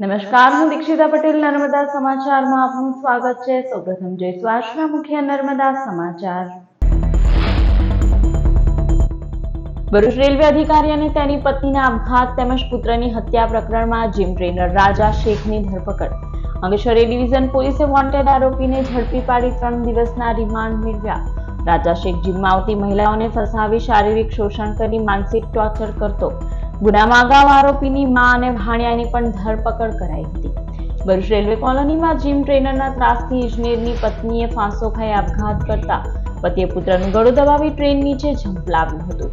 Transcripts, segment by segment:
નમસ્કાર, હું દીક્ષિતા પટેલ. નર્મદા સમાચારમાં આપનું સ્વાગત છે. સૌપ્રથમ જોઈશું આજના મુખ્ય નર્મદા સમાચાર. ભરૂચ રેલવે અધિકારી અને તેની પત્નીના આપઘાત તેમજ પુત્રની હત્યા પ્રકરણમાં જીમ ટ્રેનર રાજા શેખની ધરપકડ. અંકલેશ્વર ડિવિઝન પોલીસે વોન્ટેડ આરોપીને ઝડપી પાડી 3 દિવસના રિમાન્ડ મેળવ્યા. રાજા શેખ જીમમાં આવતી મહિલાઓને ફસાવી શારીરિક શોષણ કરી માનસિક ટોર્ચર કરતો. ગુનામાં અગાઉ આરોપીની મા અને ભાણિયાની પણ ધરપકડ કરાઈ હતી. ભરૂચ રેલવે કોલોનીમાં જીમ ટ્રેનરના ત્રાસથી ઇજનેરની પત્નીએ ફાંસો ખાઈ આપઘાત કરતા પતિએ પુત્રનું ગળું દબાવી ટ્રેન નીચે ઝંપલાવ્યું હતું.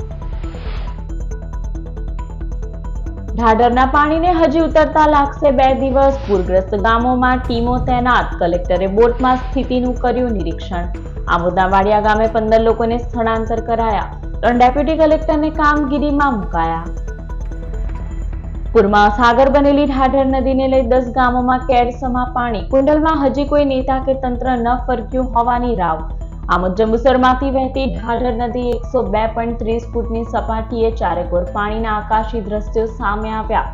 ઢાઢરના પાણીને હજી ઉતરતા લાગશે 2 દિવસ. પૂરગ્રસ્ત ગામોમાં ટીમો તૈનાત. કલેક્ટરે બોટમાં સ્થિતિનું કર્યું નિરીક્ષણ. આમોદના વાડિયા ગામે 15 લોકોને સ્થળાંતર કરાયા. 3 ડેપ્યુટી કલેક્ટરને કામગીરીમાં મુકાયા. પૂરમાં સાગર બનેલી ઢાઢર નદીને લઈ 10 ગામોમાં કેડસમા પાણી. કુંડલમાં હજી કોઈ નેતા કે તંત્ર ન ફરક્યું હોવાની રાવ. આમોદ જંબુસરમાંથી વહેતી ઢાઢર નદી 102.30 ફૂટની સપાટીએ ચારેકોર પાણીના આકાશી દ્રશ્યો સામે આવ્યા.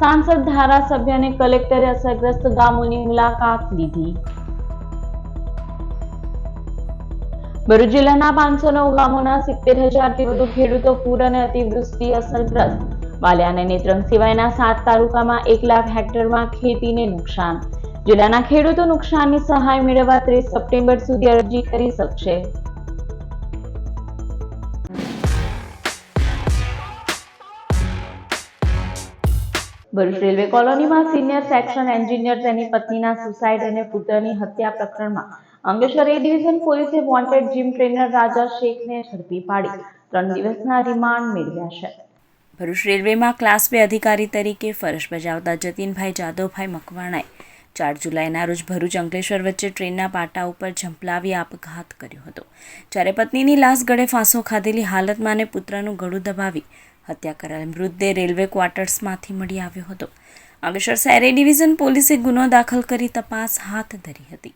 સાંસદ, ધારાસભ્ય અને કલેક્ટરે અસરગ્રસ્ત ગામોની મુલાકાત લીધી. ભરૂચ જિલ્લાના 509 ગામોના 70,000થી વધુ ખેડૂતો પૂર અને અતિવૃષ્ટિ અસરગ્રસ્ત. વાલિયા અને નેત્રંગ સિવાયના 7 તાલુકામાં 1 લાખ હેક્ટરમાં ખેતીને નુકસાન. જિલ્લાના ખેડૂતો નુકસાનની સહાય મેળવવા 30 સપ્ટેમ્બર સુધી અરજી કરી શકશે. ભરૂચ રેલવે કોલોનીમાં સિનિયર સેક્શન એન્જિનિયર તેની પત્નીના સુસાઇડ અને પુત્રની હત્યા પ્રકરણમાં અંકલેશ્વર એ ડિવિઝન પોલીસે વોન્ટેડ જીમ ટ્રેનર રાજા શેખને ઝડપી પાડી 3 દિવસના રિમાન્ડ મેળવ્યા છે. ભરૂચ રેલવેમાં ક્લાસ 2 અધિકારી તરીકે ફરજ બજાવતા જતીનભાઈ જાદવભાઈ મકવાણાએ 4 જુલાઈના રોજ ભરૂચ અંકલેશ્વર વચ્ચે ટ્રેનના પાટા ઉપર ઝંપલાવી આપઘાત કર્યો હતો. જ્યારે પત્નીની લાશ ગળે ફાંસો ખાધેલી હાલતમાં અને પુત્રનું ગળું દબાવી હત્યા કરાયેલ મૃતદેહ રેલવે ક્વાર્ટર્સમાંથી મળી આવ્યો હતો. અંકલેશ્વર શહેર ડિવિઝન પોલીસે ગુનો દાખલ કરી તપાસ હાથ ધરી હતી.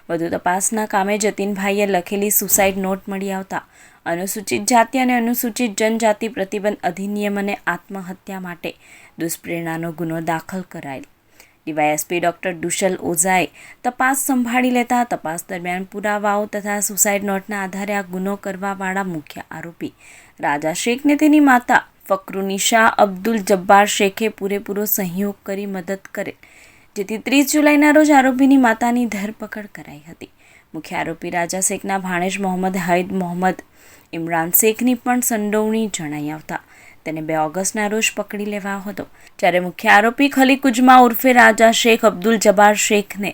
વધુ તપાસના કામે જતીનભાઈએ લખેલી સુસાઇડ નોટ મળી આવતા અનુસૂચિત જાતિ અને અનુસૂચિત જનજાતિ પ્રતિબંધ અધિનિયમ અને આત્મહત્યા માટે દુષ્પ્રેરણાનો ગુનો દાખલ કરાયેલ. ડીવાયએસપી ડોક્ટર દુશલ ઓઝાએ તપાસ સંભાળી લેતા તપાસ દરમિયાન પુરાવાઓ તથા સુસાઇડ નોટના આધારે આ ગુનો કરવાવાળા મુખ્ય આરોપી રાજા શેખને તેની માતા ફકરુનિશા અબ્દુલ જબ્બાર શેખે પૂરેપૂરો સહયોગ કરી મદદ કરેલ, જેથી 30 જુલાઈના રોજ આરોપીની માતાની ધરપકડ કરાઈ હતી. મુખ્ય આરોપી રાજા શેખના ભાણેજ મોહમ્મદ હૈદ મોહમ્મદ ઇમરાન શેખની પણ સંડોવણી જણાઈ આવતા તેને 2 ઓગસ્ટના રોજ પકડી લેવાયો હતો. જ્યારે મુખ્ય આરોપી ખલી કુજમા ઉર્ફે રાજા શેખ અબ્દુલ જબ્બાર શેખને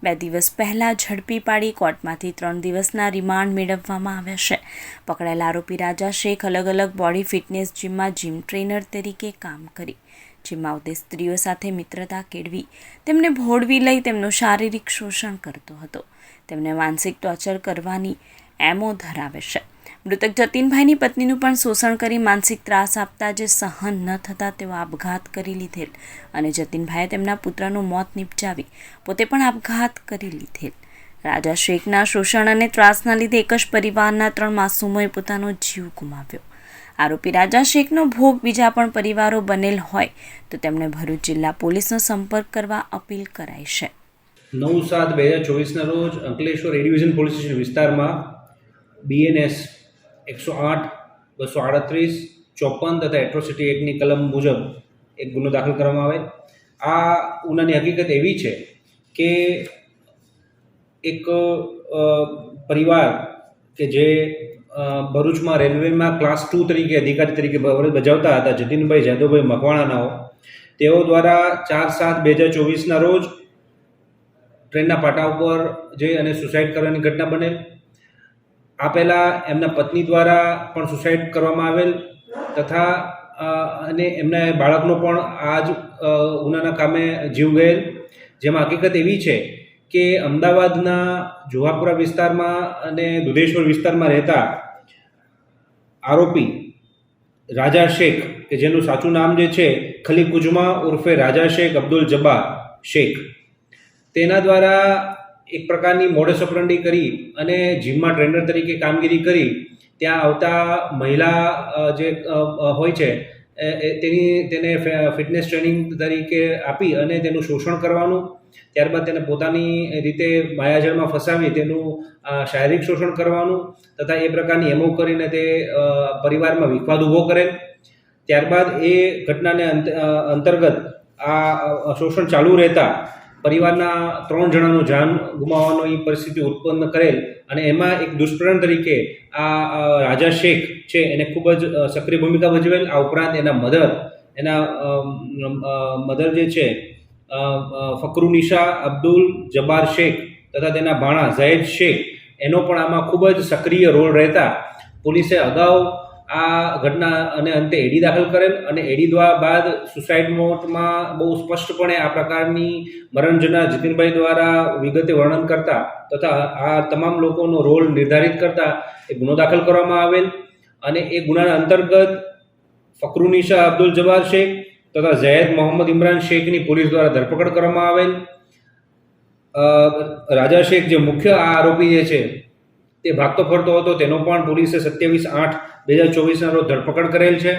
2 દિવસ પહેલા ઝડપી પાડી કોર્ટમાંથી 3 દિવસના રિમાન્ડ મેળવવામાં આવ્યા છે. પકડાયેલા આરોપી રાજા શેખ અલગ અલગ બોડી ફિટનેસ જીમમાં જીમ ટ્રેનર તરીકે કામ કરી જીમમાં આવતી સ્ત્રીઓ સાથે મિત્રતા કેળવી તેમને ભોળવી લઈ તેમનું શારીરિક શોષણ કરતો હતો. તેમને માનસિક ટોર્ચર કરવાની એમો ધરાવે છે. મૃતક જતીનભાઈની પત્નીનું પણ શોષણ કરી માનસિક ત્રાસ આપતા જે સહન ન થતા તેઓ આપઘાત કરી લીધેલ અને જતીનભાઈએ તેમના પુત્રનું મોત નિપજાવી પોતે પણ આપઘાત કરી લીધેલ. રાજા શેખના શોષણ અને ત્રાસના લીધે એક જ પરિવારના 3 માસૂમોએ પોતાનો જીવ ગુમાવ્યો. આરોપી રાજા શેખનો ભોગ બીજા પણ પરિવારો બનેલ હોય તો તેમણે ભરૂચ જિલ્લા પોલીસનો સંપર્ક કરવા અપીલ કરાઈ છે. 9/7/2024ના રોજ અંકલેશ્વર એ ડિવિઝન પોલીસ સ્ટેશન વિસ્તારમાં BNS 108, 238, 54 તથા એટ્રોસિટી એક્ટની કલમ મુજબ એક ગુનો દાખલ કરવામાં આવે. આ ગુનાની હકીકત એવી છે કે એક પરિવાર કે જે ભરૂચમાં રેલવેમાં ક્લાસ 2 તરીકે અધિકારી તરીકે ફરજ બજાવતા હતા, જતીનભાઈ જાદવભાઈ મકવાણાનાઓ, તેઓ દ્વારા 4/7/2024ના રોજ ટ્રેનના પાટા ઉપર જઈ અને સુસાઇડ કરવાની ઘટના બનેલ. આ પહેલાં એમના પત્ની દ્વારા પણ સુસાઇડ કરવામાં આવેલ તથા અને એમના બાળકનો પણ આ જ ગુનાના કામે જીવ ગયેલ. જેમાં હકીકત એવી છે કે અમદાવાદના જુહાપુરા વિસ્તારમાં અને દુધેશ્વર વિસ્તારમાં રહેતા આરોપી રાજા શેખ, કે જેનું સાચું નામ જે છે ખલી કુજમા ઉર્ફે રાજા શેખ અબ્દુલ જબ્બાર શેખ, તેના દ્વારા એક પ્રકારની મોડસ ઓપરન્ડી કરી અને જીમમાં ટ્રેનર તરીકે કામગીરી કરી ત્યાં આવતા મહિલા જે હોય છે તેને ફિટનેસ ટ્રેનિંગ તરીકે આપી અને તેનું શોષણ કરવાનું, ત્યારબાદ તેને પોતાની રીતે માયાજાળમાં ફસાવી તેનું શારીરિક શોષણ કરવાનું તથા એ પ્રકારની એમો કરીને તે પરિવારમાં વિખવાદ ઊભો કરેલ. ત્યારબાદ એ ઘટનાને અંતર્ગત આ શોષણ ચાલુ રહેતા પરિવારના 3 જણાનું જાન ગુમાવવાની પરિસ્થિતિ ઉત્પન્ન કરેલ અને એમાં એક દુષ્પ્રેરણ તરીકે આ રાજા શેખ છે એને ખૂબ જ સક્રિય ભૂમિકા ભજવેલ. આ ઉપરાંત એના મધર જે છે ફકરુનિશા અબ્દુલ જબ્બાર શેખ તથા તેના ભાણા ઝૈદ શેખ એનો પણ આમાં ખૂબ જ સક્રિય રોલ રહેતા પોલીસે અગાઉ આ ઘટના અને અંતે એડી દાખલ કરેલ અને એડી બાદ સુસાઇડ નોટમાં બહુ સ્પષ્ટપણે આ પ્રકારની મરણ જનાર જીતિનભાઈ દ્વારા વિગતે વર્ણન કરતા તથા આ તમામ લોકોનો રોલ નિર્ધારિત કરતા એ ગુનો દાખલ કરવામાં આવેલ અને એ ગુનાના અંતર્ગત ફકરુનિશા અબ્દુલ જબ્બાર શેખ તથા ઝૈદ મોહમ્મદ ઇમરાન શેખની પોલીસ દ્વારા ધરપકડ કરવામાં આવેલ. રાજા શેખ જે મુખ્ય આ આરોપી જે છે તે ભાગતો ફરતો હતો તેનો પણ પોલીસે 27/8/2024 રોજ ધરપકડ કરેલ છે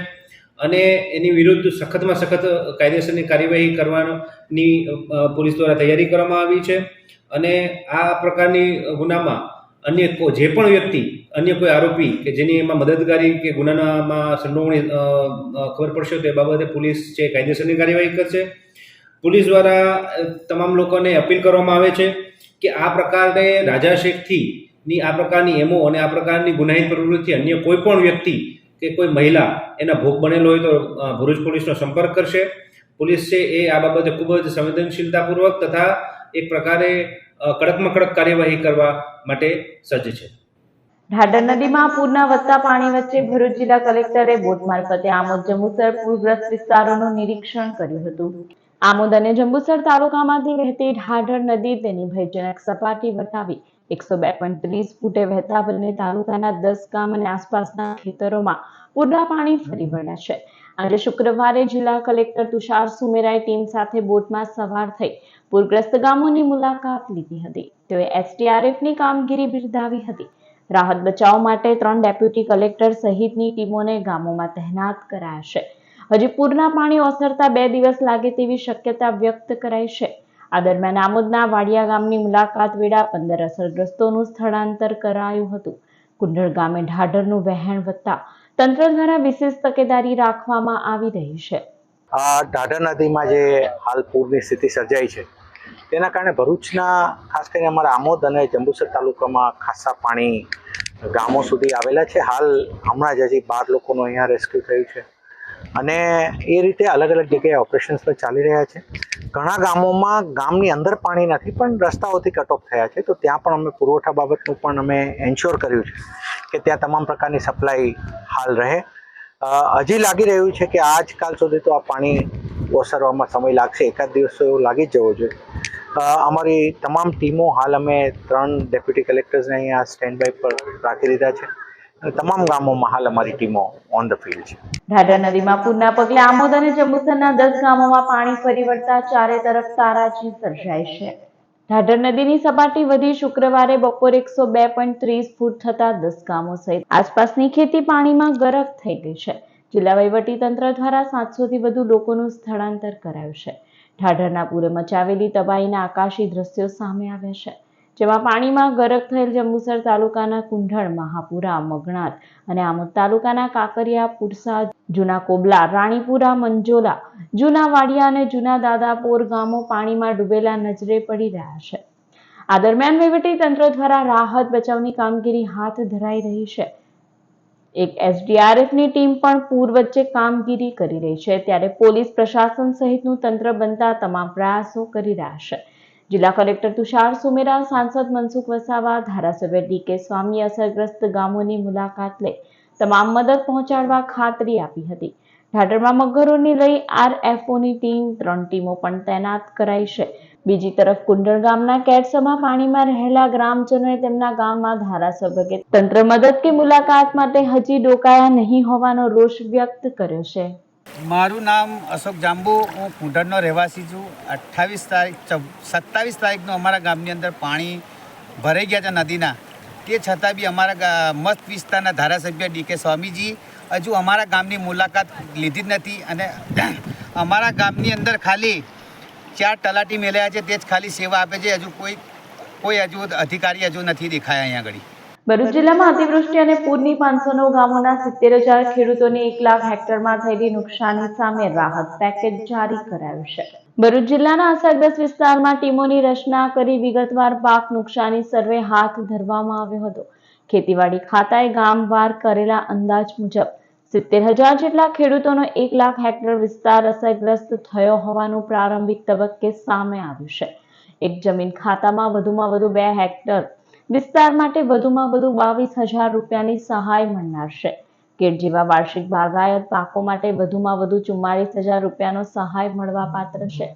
અને એની વિરુદ્ધ સખતમાં સખત કાયદેસરની કાર્યવાહી કરવાની પોલીસ દ્વારા તૈયારી કરવામાં આવી છે અને આ પ્રકારની ગુનામાં અન્ય જે પણ વ્યક્તિ અન્ય કોઈ આરોપી કે જેની એમાં મદદગારી કે ગુનામાં સંડોવણી ખબર પડશે તો એ બાબતે પોલીસ છે કાયદેસરની કાર્યવાહી કરશે. પોલીસ દ્વારા તમામ લોકોને અપીલ કરવામાં આવે છે કે આ પ્રકારે રાજા શેખથી આ પ્રકારની એમો અને આ પ્રકારની ગુનાહિત પ્રવૃત્તિ અન્ય કોઈ પણ વ્યક્તિ કે કોઈ મહિલા એના ભોગ બનેલો હોય તો ભરૂચ પોલીસનો સંપર્ક કરશે. પોલીસ છે એ આ બાબતે ખૂબ જ સંવેદનશીલતાપૂર્વક તથા એક પ્રકારે કડકમાં કડક કાર્યવાહી કરવા માટે સજ્જ છે. ઢાઢર નદીમાં પૂરના વધતા પાણી વચ્ચે ભરૂચ જિલ્લા કલેક્ટરે બોટ મારફતે આમોદ જંબુસર પૂરગ્રસ્ત વિસ્તારોનું નિરીક્ષણ કર્યું હતું. આમોદ અને જંબુસર તાલુકામાંથી વહેતી ઢાઢર નદી તેની ભયજનક સપાટી વટાવી 102.30 ફૂટે વહેતા બંને તાલુકાના 10 ગામ અને આસપાસના ખેતરોમાં પૂરના પાણી ફરી વળ્યા છે. આજે શુક્રવારે જિલ્લા કલેક્ટર તુષાર સુમેરાએ ટીમ સાથે બોટમાં સવાર થઈ પૂરગ્રસ્ત ગામોની મુલાકાત લીધી હતી. તેઓએ એસડીઆરએફની કામગીરી બિરદાવી હતી. રાહત બચાવ માટે 3 ડેપ્યુટી કલેક્ટર સહિતની ટીમોને ગામોમાં તહેનાત કરાયા છે. હજી પૂરના પાણી ઓસરતા 2 દિવસ લાગે તેવી શક્યતા વ્યક્ત કરાઈ છે. આ દરમિયાન આમોદના વાડિયા ગામની મુલાકાત વેળા 15 અસરગ્રસ્તોનું સ્થળાંતર કરાયું હતું. કુંઢળ ગામે ઢાઢરનું વહેણ વધતા તંત્ર દ્વારા વિશેષ તકેદારી રાખવામાં આવી રહી છે. આ ઢાઢર નદીમાં જે હાલ પૂરની સ્થિતિ સર્જાઈ છે તેના કારણે ભરૂચના ખાસ કરીને અમારા આમોદ અને જંબુસર તાલુકામાં ખાસા પાણી ગામો સુધી આવેલા છે. હાલ હમણાં જ હજી 12 લોકોનું અહીંયા રેસ્ક્યુ થયું છે અને એ રીતે અલગ અલગ જગ્યાએ ઓપરેશન્સ પણ ચાલી રહ્યા છે. ઘણા ગામોમાં ગામની અંદર પાણી નથી પણ રસ્તાઓથી કટ ઓફ થયા છે તો ત્યાં પણ અમે પુરવઠા બાબતનું પણ અમે એન્શ્યોર કર્યું છે કે ત્યાં તમામ પ્રકારની સપ્લાય હાલ રહે. હજી લાગી રહ્યું છે કે આજકાલ સુધી તો આ પાણી ઓસરવામાં સમય લાગશે, એકાદ દિવસ તો એવું લાગી જ જવો જોઈએ. અમારી તમામ ટીમો હાલ અમે 3 ડેપ્યુટી કલેક્ટર્સને અહીંયા સ્ટેન્ડ બાય પર રાખી દીધા છે અને તમામ ગામોમાં હાલ અમારી ટીમો ઓન ધ ફિલ્ડ છે. ઢાઢર નદીમાં પૂરના પગલે આમોદ અને જંબુસરના 10 ગામોમાં પાણી ફરી વળતા ચારે તરફ તારાજી સર્જાઈ છે. ઢાઢર નદીની સપાટી વધી શુક્રવારે બપોરે 102.30 ફૂટ થતા 10 ગામો સહિત આસપાસની ખેતી પાણીમાં ગરક થઈ ગઈ છે. જિલ્લા વહીવટી તંત્ર દ્વારા 700 થી વધુ લોકોનું સ્થળાંતર કરાયું છે. ઢાઢરના પૂરે મચાવેલી તબાહીના આકાશી દ્રશ્યો સામે આવ્યા છે, જેમાં પાણીમાં ગરક થયેલ જંબુસર તાલુકાના કુંઢળ, મહાપુરા, મગણાત અને આમોદ તાલુકાના કાકરિયા, પુરસા, જૂના કોબલા, રાણીપુરા, મંજોલા, જૂના વાડિયા અને જૂના દાદાપોર ગામો પાણીમાં ડૂબેલા નજરે પડી રહ્યા છે. આ દરમિયાન વહીવટી તંત્ર દ્વારા રાહત બચાવની કામગીરી હાથ ધરાઈ રહી છે. એક એસડીઆરએફની ટીમ પણ પૂર વચ્ચે કામગીરી કરી રહી છે, ત્યારે પોલીસ પ્રશાસન સહિતનું તંત્ર બનતા તમામ પ્રયાસો કરી રહ્યા છે. જિલ્લા કલેક્ટર તુષાર સુમેરા, સાંસદ મનસુખ વસાવા, ધારાસભ્ય ડી.કે. સ્વામી અસરગ્રસ્ત ગામોની મુલાકાત લઈ તમામ મદદ પહોંચાડવા ખાતરી આપી હતી. ઢાઢરમાં મગરોને લઈ આરએફઓની ટીમ 3 ટીમો પણ તૈનાત કરાઈ છે. બીજી તરફ કુંડળ ગામના કેડસમાં પાણીમાં રહેલા ગ્રામજનોએ તેમના ગામમાં ધારાસભ્ય કે તંત્ર મદદ કે મુલાકાત માટે હજી ડોકાયા નહીં હોવાનો રોષ વ્યક્ત કર્યો છે. મારું નામ અશોક જાંબુ, હું કુંઢળનો રહેવાસી છું. 27 તારીખનું અમારા ગામની અંદર પાણી ભરાઈ ગયા હતા નદીના. તે છતાં બી અમારા મસ્ત વિસ્તારના ધારાસભ્ય ડી.કે. સ્વામીજી હજુ અમારા ગામની મુલાકાત લીધી જ નથી અને અમારા ગામની અંદર ખાલી 4 તલાટી મેળ્યા છે, તે જ ખાલી સેવા આપે છે. હજુ કોઈ હજુ અધિકારી હજુ નથી દેખાયા અહીંયા આગળ. ભરૂચ જિલ્લામાં અતિવૃષ્ટિ અને પૂરની 509 ગામોના 70,000 ખેડૂતોને 1 લાખ હેક્ટરમાં થયેલી નુકસાની સામે રાહત પેકેજ જારી કરાયું છે. ભરૂચ જિલ્લાના અસરગ્રસ્ત વિસ્તારમાં ટીમોની રચના કરી વિગતવાર પાક નુકસાની સર્વે હાથ ધરવામાં આવ્યો હતો. ખેતીવાડી ખાતાએ ગામવાર કરેલા અંદાજ મુજબ 70,000 જેટલા ખેડૂતોનો 1 લાખ હેક્ટર વિસ્તાર અસરગ્રસ્ત થયો હોવાનું પ્રારંભિક તબક્કે સામે આવ્યું છે. એક જમીન ખાતામાં વધુમાં વધુ 2 હેક્ટર વિસ્તાર માટે વધુમાં વધુ 22,000 રૂપિયાની સહાય મળનાર છે. કેળ જેવા વાર્ષિક બાગાયત પાકો માટે વધુમાં વધુ 44,000 રૂપિયાનો સહાય મળવાપાત્ર છે.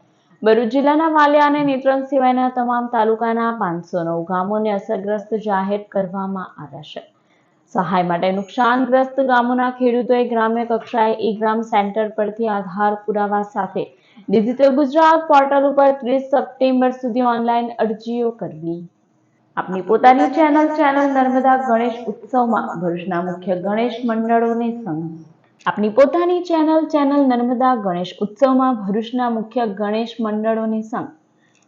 ભરૂચ જિલ્લાના વાલિયા અને નેત્રંગ સિવાયના તમામ તાલુકાના 509 ગામોને અસરગ્રસ્ત જાહેર કરવામાં આવ્યા છે. સહાય માટે નુકસાનગ્રસ્ત ગામોના ખેડૂતોએ ગ્રામ્ય કક્ષાએ ઈ-ગ્રામ સેન્ટર પરથી આધાર પુરાવા સાથે ડિજિટલ ગુજરાત પોર્ટલ ઉપર 30 સપ્ટેમ્બર સુધી ઓનલાઈન અરજીઓ કરવી. આપની પોતાની ચેનલ નર્મદા ગણેશ ઉત્સવમાં ભરૂચના મુખ્ય ગણેશ મંડળોને સંઘ. આપની પોતાની ચેનલ નર્મદા ગણેશ ઉત્સવમાં ભરૂચના મુખ્ય ગણેશ મંડળોને સંઘ.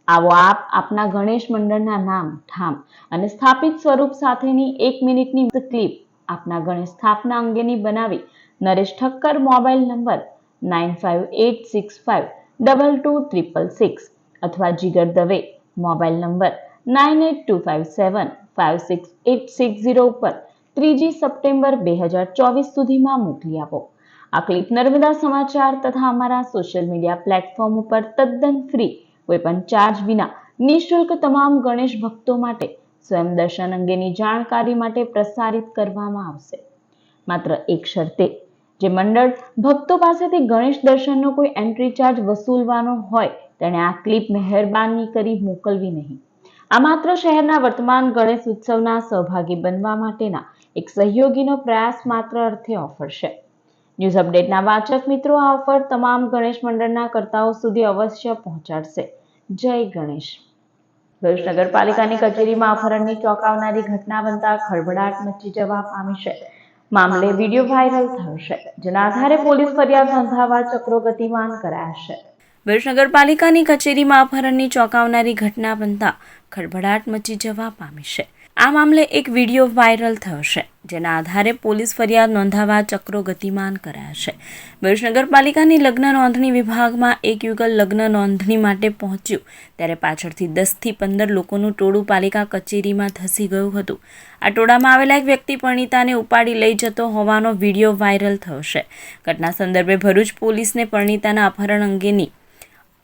આવો આપના ગણેશ મંડળના નામ, ઠામ અને સ્થાપિત સ્વરૂપ સાથેની 1 મિનિટની ક્લિપ આપના ગણેશ સ્થાપના અંગેની બનાવી નરેશ ઠક્કર મોબાઈલ નંબર 9586522366 અથવા જીગર દવે મોબાઈલ નંબર 9825756860 ઉપર 3 સપ્ટેમ્બર 2024 સુધીમાં મોકલી આપો. આ ક્લિપ નર્મદા સમાચાર તથા અમારા સોશિયલ મીડિયા પ્લેટફોર્મ ઉપર તદ્દન ફ્રી, કોઈપણ ચાર્જ વિના નિઃશુલ્ક તમામ ગણેશ ભક્તો માટે સ્વયં દર્શન અંગેની જાણકારી માટે પ્રસારિત કરવામાં આવશે. માત્ર એક શરતે, જે મંડળ ભક્તો પાસેથી ગણેશ દર્શનનો કોઈ એન્ટ્રી ચાર્જ વસૂલવાનો હોય તેણે આ ક્લિપ મહેરબાની કરી મોકલવી નહીં. આ માત્ર શહેરના વર્તમાન ગણેશ ઉત્સવના સહભાગી બનવા માટેના એક સહયોગીનો પ્રયાસ માત્ર અર્થે ઓફર છે. ન્યૂઝ અપડેટના વાચક મિત્રો આ ઓફર તમામ ગણેશ મંડળના કર્તાઓ સુધી અવશ્ય પહોંચાડશે. જય ગણેશ. ભરૂચ નગરપાલિકાની કચેરીમાં અપહરણની ચોંકાવનારી ઘટના બનતા ખળભળાટ મચી જવા પામી છે. મામલે વિડીયો વાયરલ થયો છે, જેના આધારે પોલીસ ફરિયાદ નોંધાવવા ચક્રો ગતિમાન કરાયા છે. ભરૂચ નગરપાલિકાની કચેરીમાં અપહરણની ચોંકાવનારી ઘટના બનતા ખળભળાટ મચી જવા પામી છે. આ મામલે એક વિડીયો વાયરલ થયો છે, જેના આધારે પોલીસ ફરિયાદ નોંધાવવા ચક્રો ગતિમાન કરાયા છે. ભરૂચ નગરપાલિકાની લગ્ન નોંધણી વિભાગમાં એક યુગલ લગ્ન નોંધણી માટે પહોંચ્યું ત્યારે પાછળથી 10 થી 15 લોકોનું ટોળું પાલિકા કચેરીમાં ધસી ગયું હતું. આ ટોળામાં આવેલા એક વ્યક્તિ પરણિતાને ઉપાડી લઈ જતો હોવાનો વિડીયો વાયરલ થયો છે. ઘટના સંદર્ભે ભરૂચ પોલીસને પરણિતાના અપહરણ અંગેની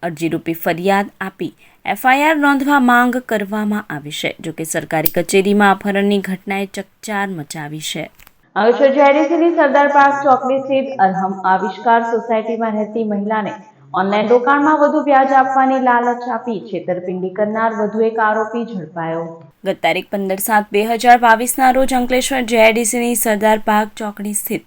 અરજીરૂપી ફરિયાદ આપી FIR નોંધવા માંગ કરવામાં આવી છે. જોકે સરકારી કચેરીમાં અપહરણની ઘટનાએ ચકચાર મચાવી છે. અંકલેશ્વર JIDCની સરદાર પાર્ક ચોકડી સ્થિત અરહમ આવિષ્કાર સોસાયટીમાં રહેતી મહિલાને ઓનલાઈન રોકાણમાં વધુ વ્યાજ આપવાની લાલચ આપી છેતરપિંડી કરનાર વધુ એક આરોપી ઝડપાયો. ગત તારીખ 15/7/2022ના રોજ અંકલેશ્વર JIDCની સરદાર પાર્ક ચોકડી સ્થિત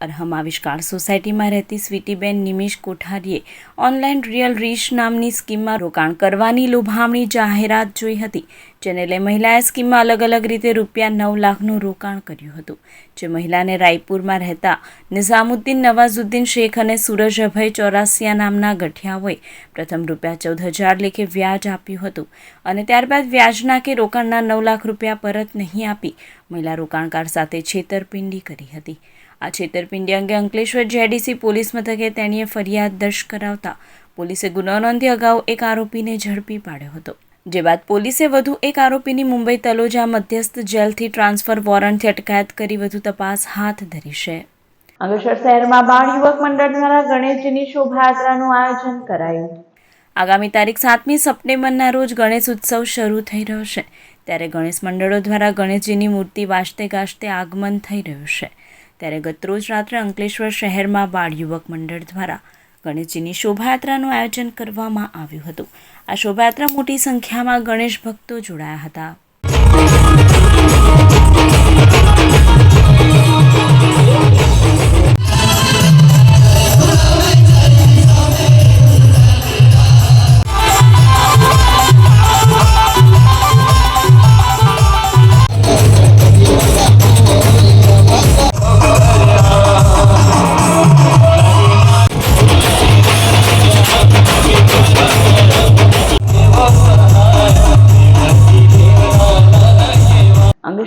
અરહમ આવિષ્કાર સોસાયટીમાં રહેતી સ્વીટીબેન નિમિષ કોઠારીએ ઓનલાઈન રિયલ રીચ નામની સ્કીમમાં રોકાણ કરવાની લોભામણી જાહેરાત જોઈ હતી, જેને લઈ મહિલાએ સ્કીમમાં અલગ અલગ રીતે ₹9 લાખનું રોકાણ કર્યું હતું. જે મહિલાને રાયપુરમાં રહેતા નિઝામુદ્દીન નવાઝુદ્દીન શેખ અને સૂરજભાઈ ચોરાસિયા નામના ગઠિયાઓએ પ્રથમ ₹14,000 લેખે વ્યાજ આપ્યું હતું અને ત્યારબાદ વ્યાજના કે રોકાણના ₹9 લાખ પરત નહીં આપી મહિલા રોકાણકાર સાથે છેતરપિંડી કરી હતી. આ છેતરપિંડી અંગે અંકલેશ્વર JIDC પોલીસ મથકે તેણીએ ફરિયાદ દર્જ કરાવતા પોલીસે ગુનો નોંધી અગાઉ એક આરોપીને ઝડપી પાડ્યો હતો. જે બાદ પોલીસે વધુ એક આરોપીની મુંબઈ તલોજા મધ્યસ્થ જેલથી ટ્રાન્સફર વોરંટથી અટકાયત કરી વધુ તપાસ હાથ ધરી છે. અંકલેશ્વર શહેરમાં બાળ યુવક મંડળ દ્વારા ગણેશજીની શોભાયાત્રાનું આયોજન કરાયું. આગામી તારીખ 7મી સપ્ટેમ્બરના રોજ ગણેશ ઉત્સવ શરૂ થઈ રહ્યો છે, ત્યારે ગણેશ મંડળો દ્વારા ગણેશજીની મૂર્તિ વાજતે ગાજતે આગમન થઈ રહ્યું છે. ત્યારે ગતરોજ રાત્રે અંકલેશ્વર શહેરમાં બાળ યુવક મંડળ દ્વારા ગણેશજીની શોભાયાત્રાનું આયોજન કરવામાં આવ્યું હતું. આ શોભાયાત્રા મોટી સંખ્યામાં ગણેશ ભક્તો જોડાયા હતા.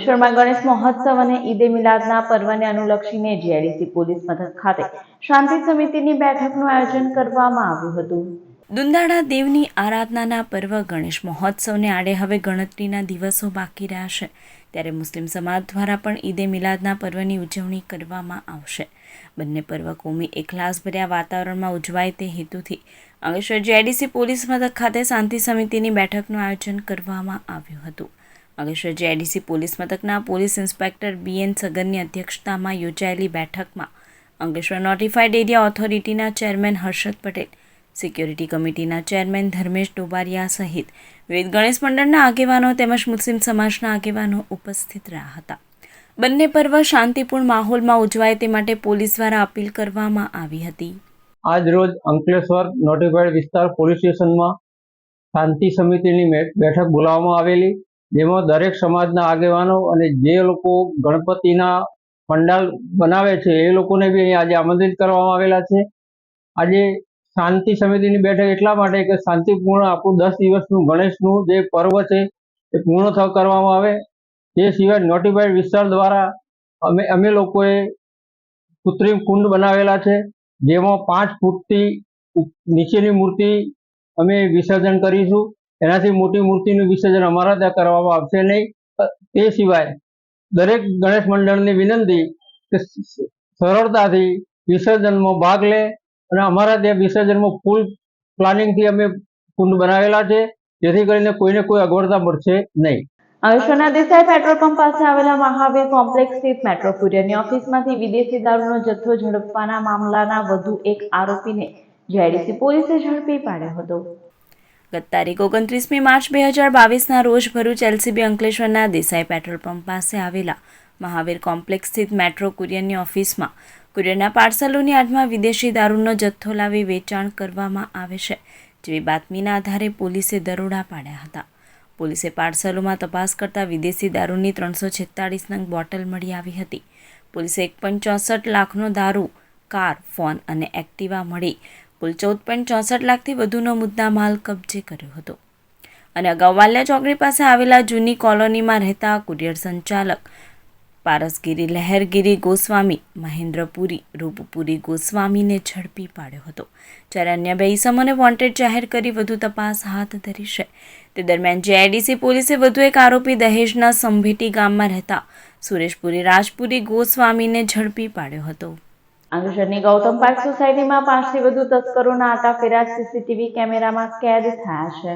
અંકલેશ્વરમાં ગણેશ મહોત્સવ અને ઈદે મિલાદના પર્વને અનુલક્ષીને જીઆઈડીસી પોલીસ મથક ખાતે શાંતિ સમિતિની બેઠકનું આયોજન કરવામાં આવ્યું હતું. દુંદાળા દેવની આરાધનાના પર્વ ગણેશ મહોત્સવને આડે હવે ગણતરીના દિવસો બાકી રહ્યા છે, ત્યારે મુસ્લિમ સમાજ દ્વારા પણ ઈદે મિલાદના પર્વની ઉજવણી કરવામાં આવશે. બંને પર્વ કોમી એકલાસભર્યા વાતાવરણમાં ઉજવાય તે હેતુથી અંકલેશ્વર જીઆઈડીસી પોલીસ મથક ખાતે શાંતિ સમિતિની બેઠકનું આયોજન કરવામાં આવ્યું હતું. અંકલેશ્વર જીઆઈડીસી પોલીસ મથકના પોલીસ ઇન્સ્પેક્ટર BN સગનની અધ્યક્ષતામાં યોજાયેલી બેઠકમાં અંકલેશ્વર નોટિફાઈડ એરિયા ઓથોરિટીના ચેરમેન હર્ષદ પટેલ, સિક્યોરિટી કમિટીના ચેરમેન ધર્મેશ ડોબારિયા સહિત વિવિધ ગણેશ મંડળના આગેવાનો તેમજ મુસ્લિમ સમાજના આગેવાનો ઉપસ્થિત રહ્યા હતા. બંને પર્વ શાંતિપૂર્ણ માહોલમાં ઉજવાય તે માટે પોલીસ દ્વારા અપીલ કરવામાં આવી હતી. આજ રોજ અંકલેશ્વર નોટિફાઈડ વિસ્તાર પોલીસ સ્ટેશનમાં શાંતિ સમિતિની બેઠક બોલાવવામાં આવેલી, જેમાં દરેક સમાજના આગેવાનો અને જે લોકો ગણપતિના પંડાલ બનાવે છે એ લોકોને બી આજે આમંત્રિત કરવામાં આવેલા છે. આજે શાંતિ સમિતિની બેઠક એટલા માટે કે શાંતિપૂર્ણ આપણું 10 દિવસનું ગણેશનું જે પર્વ છે એ પૂર્ણ કરવામાં આવે. તે સિવાય નોટિફાઈડ વિસ્તાર દ્વારા અમે લોકોએ કૃત્રિમ કુંડ બનાવેલા છે, જેમાં 5 ફૂટથી નીચેની મૂર્તિ અમે વિસર્જન કરીશું. એનાથી મોટી મૂર્તિનું વિસર્જન અમારા ત્યાં કરવામાં આવશે નહીં. તે સિવાય દરેક ગણેશ મંડળની વિનંતી કે સરળતાથી વિસર્જનમાં ભાગ લે અને અમારા ત્યાં વિસર્જનમાં ફૂલ પ્લાનિંગથી અમે કુંડ બનાવેલા છે, જેથી કરીને કોઈને કોઈ અગવડતા પડશે નહીં. અંકલેશ્વરના દેસાઈ પેટ્રોલ પંપ પાસે આવેલા મહાવીર કોમ્પ્લેક્સ સ્થિત મેટ્રો કુરિયરની ઓફિસમાંથી વિદેશી દારૂનો જથ્થો ઝડપવાના મામલાના વધુ એક આરોપીને જીઆઈડીસી પોલીસે ઝડપી પાડ્યો હતો. ગત તારીખ 29મી માર્ચ 2022ના રોજ ભરૂચ LCB અંકલેશ્વરના દેસાઈ પેટ્રોલ પંપ પાસે આવેલા મહાવીર કોમ્પ્લેક્સ સ્થિત મેટ્રો કુરિયરની ઓફિસમાં કુરિયરના પાર્સલોની આડમાં વિદેશી દારૂનો જથ્થો લાવી વેચાણ કરવામાં આવે છે જેવી બાતમીના આધારે પોલીસે દરોડા પાડ્યા હતા. પોલીસે પાર્સલોમાં તપાસ કરતા વિદેશી દારૂની 346 નંગ બોટલ મળી આવી હતી. પોલીસે 1.64 લાખનો દારૂ, કાર, ફોન અને એક્ટિવા મળી કુલ 14.64 લાખથી વધુનો મુદ્દામાલ કબજે કર્યો હતો. અને અગાઉ વાલિયા ચોકડી પાસે આવેલા જૂની કોલોનીમાં રહેતા કુરિયર સંચાલક પારસગીરી લહેરગીરી ગોસ્વામી, મહેન્દ્રપુરી રૂપપુરી ગોસ્વામીને ઝડપી પાડ્યો હતો, જ્યારે અન્ય 2 ઇસમોને વોન્ટેડ જાહેર કરી વધુ તપાસ હાથ ધરી છે. તે દરમિયાન જીઆઈડીસી પોલીસે વધુ એક આરોપી દહેજના સંભેટી ગામમાં રહેતા સુરેશપુરી રાજપુરી ગોસ્વામીને ઝડપી પાડ્યો હતો. અંકલેશ્વરની ગૌતમ પાર્ક સોસાયટીમાં 5થી વધુ તસ્કરોના આટાફેરા સીસીટીવી કેમેરામાં કેદ થયા છે.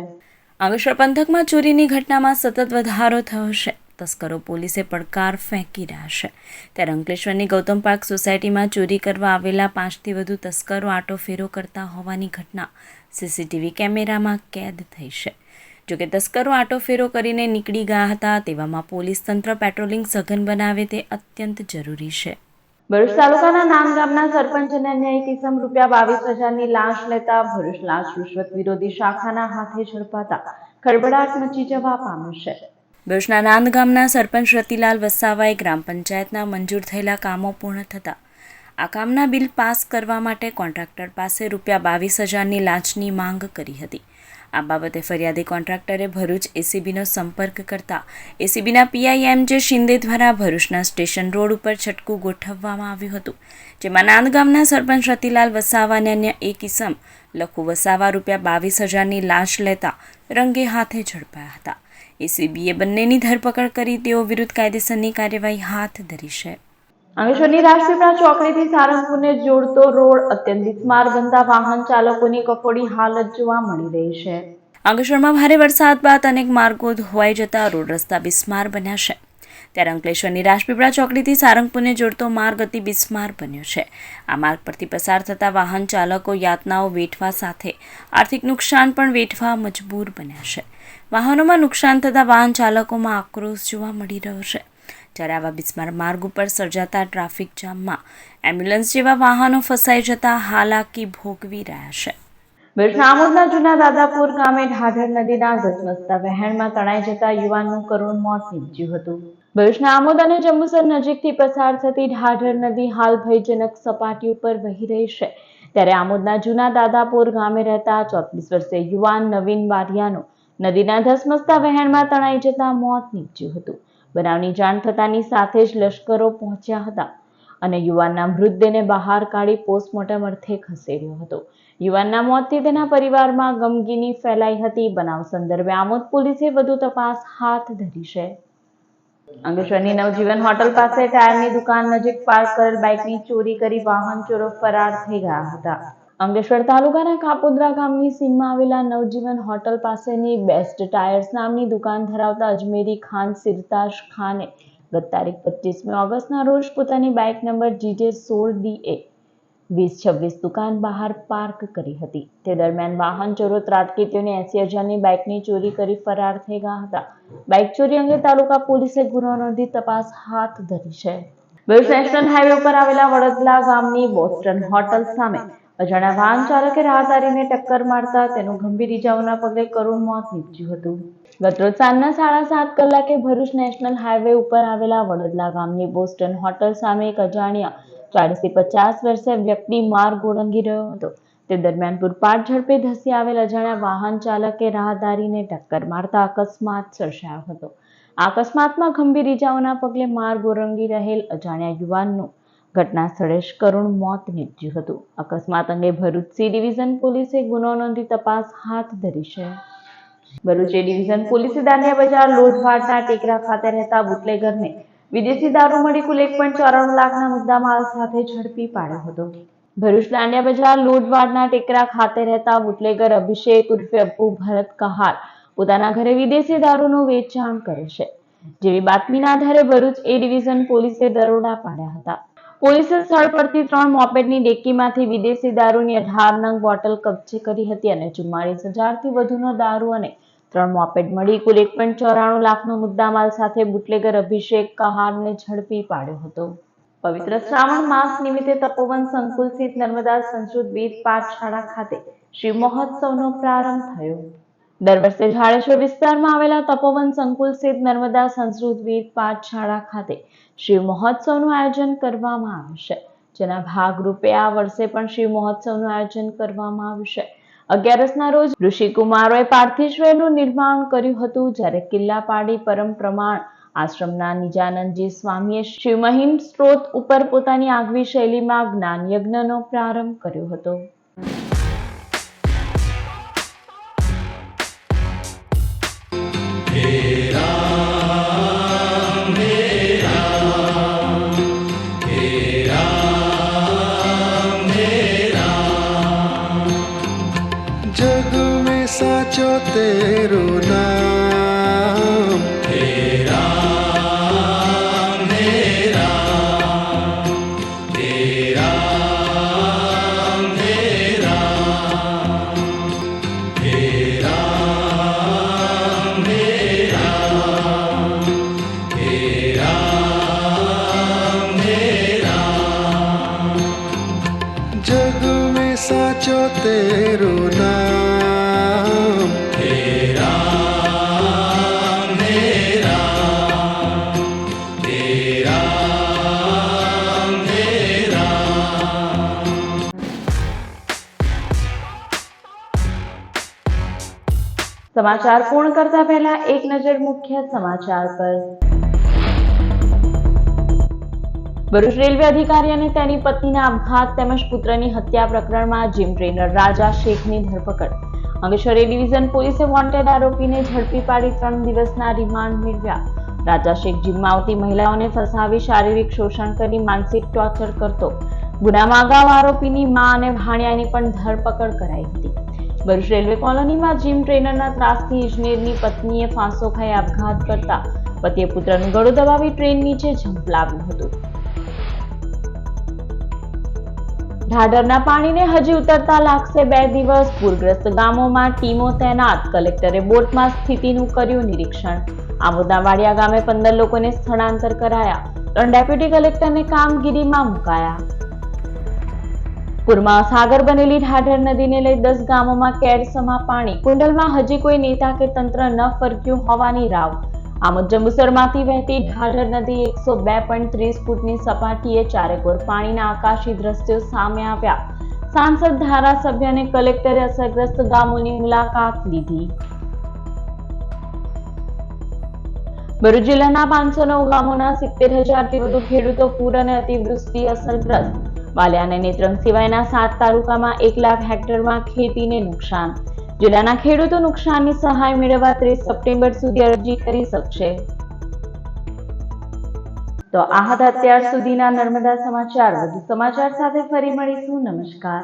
અંકલેશ્વર પંથકમાં ચોરીની ઘટનામાં સતત વધારો થયો છે. તસ્કરો પોલીસે પડકાર ફેંકી રહ્યા છે, ત્યારે અંકલેશ્વરની ગૌતમ પાર્ક સોસાયટીમાં ચોરી કરવા આવેલા 5થી વધુ તસ્કરો આટોફેરો કરતા હોવાની ઘટના સીસીટીવી કેમેરામાં કેદ થઈ છે. જોકે તસ્કરો આટોફેરો કરીને નીકળી ગયા હતા, તેવામાં પોલીસ તંત્ર પેટ્રોલિંગ સઘન બનાવે તે અત્યંત જરૂરી છે. ભરૂચ તાલુકાના નાન ગામના સરપંચ અને અન્ય એક ઇસમ ₹22,000ની લાંચ લેતા ભરૂચ લાંચ રૂશ્વત વિરોધી શાખાના હાથે ઝડપાતા ખળભળાટ મચી જવા પામ્યો છે. ભરૂચના નાંદ ગામના સરપંચ રતિલાલ વસાવાએ ગ્રામ પંચાયતના મંજૂર થયેલા કામો પૂર્ણ થતાં આ કામના બિલ પાસ કરવા માટે કોન્ટ્રાક્ટર પાસે ₹22,000ની લાંચની માંગ કરી હતી. આ બાબતે ફરિયાદી કોન્ટ્રાક્ટરે ભરૂચ એસીબીનો સંપર્ક કરતા એસીબીના PIM જે શિંદે દ્વારા ભરૂચના સ્ટેશન રોડ ઉપર છટકું ગોઠવવામાં આવ્યું હતું, જેમાં નાંદ ગામના સરપંચ રતિલાલ વસાવા અને અન્ય એક ઇસમ લખુ વસાવા ₹22,000ની લાંચ લેતા રંગે હાથે ઝડપાયા હતા. એસીબીએ બંનેની ધરપકડ કરી તેઓ વિરુદ્ધ કાયદેસરની કાર્યવાહી હાથ ધરી છે. અંકલેશ્વરની રાજપીપળા ચોકડીથી સારંગપુરને જોડતો રોડ અત્યંત બિસ્માર બનતા વાહન ચાલકોની કફોડી હાલત જોવા મળી રહી છે. અંકલેશ્વરમાં ભારે વરસાદ બાદ અનેક માર્ગો ધોવાઈ જતા રોડ રસ્તા બિસ્માર બન્યા છે, ત્યારે અંકલેશ્વરની રાજપીપળા ચોકડીથી સારંગપુરને જોડતો માર્ગ અતિ બિસ્માર બન્યો છે. આ માર્ગ પરથી પસાર થતા વાહન ચાલકો યાતનાઓ વેઠવા સાથે આર્થિક નુકસાન પણ વેઠવા મજબૂર બન્યા છે. વાહનોમાં નુકસાન થતા વાહન ચાલકોમાં આક્રોશ જોવા મળી રહ્યો છે, જ્યારે આવા બિસ્માર માર્ગ ઉપર સર્જાતા ટ્રાફિક જામમાં એમ્બ્યુલન્સ જેવા વાહનો ફસાઈ જતા હાલાકી ભોગવી રહ્યા છે. ભરૂચના આમોદના જૂના દાદાપુર ગામે ઢાઢર નદીના ધસમસતા વહેણમાં તણાઈ જતા યુવાનનું કરુણ મોત નીપજ્યું હતું. ભરૂચના આમોદ અને જંબુસર નજીકથી પસાર થતી ઢાઢર નદી હાલ ભયજનક સપાટી ઉપર વહી રહી છે, ત્યારે આમોદના જૂના દાદાપુર ગામે રહેતા 34 વર્ષીય યુવાન નવીન બારિયાનું નદીના ધસમસતા વહેણમાં તણાઈ જતા મોત નીપજ્યું હતું. બનાવની જાણ થતાની સાથે જ લશ્કરો પહોંચ્યા હતા અને યુવાનના મૃતદેહને બહાર કાઢી પોસ્ટમોર્ટમ અર્થે ખસેડ્યો હતો. યુવાનના મોતથી તેના પરિવારમાં ગમગીની ફેલાઈ હતી. બનાવ સંદર્ભે આમોદ પોલીસે વધુ તપાસ હાથ ધરી છે. અંકલેશ્વરની નવજીવન હોટલ પાસે ટાયરની દુકાન નજીક પાર્ક કરેલ બાઇકની ચોરી કરી વાહન ચોરો ફરાર થઈ ગયા હતા. અંકલેશ્વર તાલુકાના કાપોદ્રા ગામની સીમમાં આવેલા નવજીવન હોટલ પાસેની બેસ્ટ ટાયર્સ નામની દુકાન ધરાવતા અજમેરી ખાન સિરતાજ ખાને ગત તારીખ 25મી ઓગસ્ટના રોજ પોતાની બાઇક નંબર GJ16DA 2026 દુકાન બહાર પાર્ક કરી હતી. તે દરમિયાન વાહન ચોરો ત્રાટકી તેઓની 80,000ની બાઇકની ચોરી કરી ફરાર થઈ ગયા હતા. બાઇક ચોરી અંગે તાલુકા પોલીસે ગુનો નોંધી તપાસ હાથ ધરી છે. ભરૂચ નેશનલ હાઈવે ઉપર આવેલા વડોદરા ગામની બોસ્ટન હોટલ સામે અજાણ્યા વાહન ચાલકે રાહદારીને ટક્કર મારતા તેનું ગંભીર ઇજાઓના પગલે કરુણ મોત નીપજ્યું હતું. ગતરોજ સાંજના 7:30 કલાકે ભરૂચ નેશનલ હાઈવે ઉપર આવેલા વડોદરા ગામની બોસ્ટન હોટલ સામે એક અજાણ્યા 40 થી 50 વર્ષીય વ્યક્તિ માર્ગ ઓળંગી રહ્યો હતો. તે દરમિયાન પૂરપાટ ઝડપે ધસી આવેલ અજાણ્યા વાહન ચાલકે રાહદારીને ટક્કર મારતા અકસ્માત સર્જાયો હતો. આ અકસ્માતમાં ગંભીર ઇજાઓના પગલે માર્ગ ઓળંગી રહેલ અજાણ્યા યુવાનનું ઘટના સ્થળે જ કરુણ મોત નીપજ્યું હતું. અકસ્માત અંગે ભરૂચ સી ડિવિઝન પોલીસે ગુનો નોંધી તપાસ હાથ ધરી છે. ભરૂચ એ ડિવિઝન પોલીસે દાંડિયા બજાર લોઢવાડના ટેકરા ખાતે રહેતા બુટલેગરને વિદેશી દારૂ મળી કુલ 1.94 લાખના મુદ્દામાલ સાથે ઝડપી પાડ્યો હતો. ભરૂચ દાંડિયા બજાર લોઢવાડના ટેકરા ખાતે રહેતા બુટલેગર અભિષેક ઉર્ફે અપ્પુ ભરત કહાર પોતાના ઘરે વિદેશી દારૂનું વેચાણ કરે છે. જેવી બાતમીના આધારે ભરૂચ એ ડિવિઝન પોલીસે દરોડા પાડ્યા હતા. પોલીસે સ્થળ પરથી 3 મોપેડની ડેકીમાંથી વિદેશી દારૂની 18 નંગ બોટલ કબજે કરી હતી અને 44,000થી વધુનો દારૂ અને 3 મોપેડ મળી કુલ 1.94 લાખનો મુદ્દામાલ સાથે બુટલેગર અભિષેક કહારને ઝડપી પાડ્યો હતો. પવિત્ર શ્રાવણ માસ નિમિત્તે તપોવન સંકુલ સ્થિત નર્મદા સંસ્કૃત વેદ પાઠશાળા ખાતે શિવ મહોત્સવનો પ્રારંભ થયો. દર વર્ષે ઝાડેશ્વર વિસ્તારમાં આવેલા તપોવન સંકુલ સ્થિત નર્મદા સંસ્કૃત વેદ પાઠશાળા ખાતે શિવ મહોત્સવનું આયોજન કરવામાં આવ્યું છે. જેના ભાગરૂપે આ વર્ષે પણ શિવ મહોત્સવનું આયોજન કરવામાં આવ્યું છે. 11ના રોજ ઋષિકુમારોએ પાર્થિવેશ્વરનું નિર્માણ કર્યું હતું, જ્યારે કિલ્લાપાડી પરમ પ્રમાણ આશ્રમના નિજાનંદજી સ્વામીએ શિવમહિમ સ્ત્રોત ઉપર પોતાની આગવી શૈલીમાં જ્ઞાન યજ્ઞનો પ્રારંભ કર્યો હતો. जग में साचो तेरो नाम हे राम हे राम हे राम हे राम हे राम हे राम हे राम हे राम जग में साचो तेरो नाम સમાચાર પૂર્ણ કરતા પહેલા એક નજર મુખ્ય સમાચાર પર. ભરૂચ રેલવે અધિકારી અને તેની પત્નીના આપઘાત તેમજ પુત્રની હત્યા પ્રકરણમાં જીમ ટ્રેનર રાજા શેખની ધરપકડ. અંકલેશ્વર ડિવિઝન પોલીસે વોન્ટેડ આરોપીને ઝડપી પાડી 3 દિવસના રિમાન્ડ મેળવ્યા. રાજા શેખ જીમમાં આવતી મહિલાઓને ફસાવી શારીરિક શોષણ કરી માનસિક ટોર્ચર કરતો. ગુનામાં અગાઉ આરોપીની મા અને ભાણિયાની પણ ધરપકડ કરાઈ હતી. ભરૂચ રેલવે કોલોનીમાં જીમ ટ્રેનરના ત્રાસથી ઇજનેરની પત્નીએ ફાંસો ખાઈ આપઘાત કરતા પતિએ પુત્રનું ગળું દબાવી ટ્રેન નીચે ઝંપલાવ્યું હતું. ઢાઢરના પાણીને હજી ઉતરતા લાગશે 2 દિવસ. પૂરગ્રસ્ત ગામોમાં ટીમો તૈનાત. કલેક્ટરે બોટમાં સ્થિતિનું કર્યું નિરીક્ષણ. આમોદના વાડિયા ગામે 15 લોકોને સ્થળાંતર કરાયા. 3 ડેપ્યુટી કલેક્ટરને કામગીરીમાં મુકાયા. પૂરમાં સાગર બનેલી ઢાઢર નદીને લઈ 10 ગામોમાં કેડસમા પાણી. કુંડલમાં હજી કોઈ નેતા કે તંત્ર ન ફરક્યું હોવાની રાવ. આમોદ જંબુસરમાંથી વહેતી ઢાઢર નદી 102.30 ફૂટની સપાટીએ ચારેકોર પાણીના આકાશી દ્રશ્યો સામે આવ્યા. સાંસદ, ધારાસભ્ય અને કલેક્ટરે અસરગ્રસ્ત ગામોની મુલાકાત લીધી. ભરૂચ જિલ્લાના 509 ગામોના 70,000થી વધુ ખેડૂતો પૂર અને અતિવૃષ્ટિ અસરગ્રસ્ત. વાલિયા અને નેત્રંગ સિવાયના 7 તાલુકામાં 1 લાખ હેક્ટરમાં ખેતીને નુકસાન. જિલ્લાના ખેડૂતો નુકસાનની સહાય મેળવવા 30 સપ્ટેમ્બર સુધી અરજી કરી શકશે. તો આ હતા અત્યાર સુધીના નર્મદા સમાચાર. વધુ સમાચાર સાથે ફરી મળીશું. નમસ્કાર.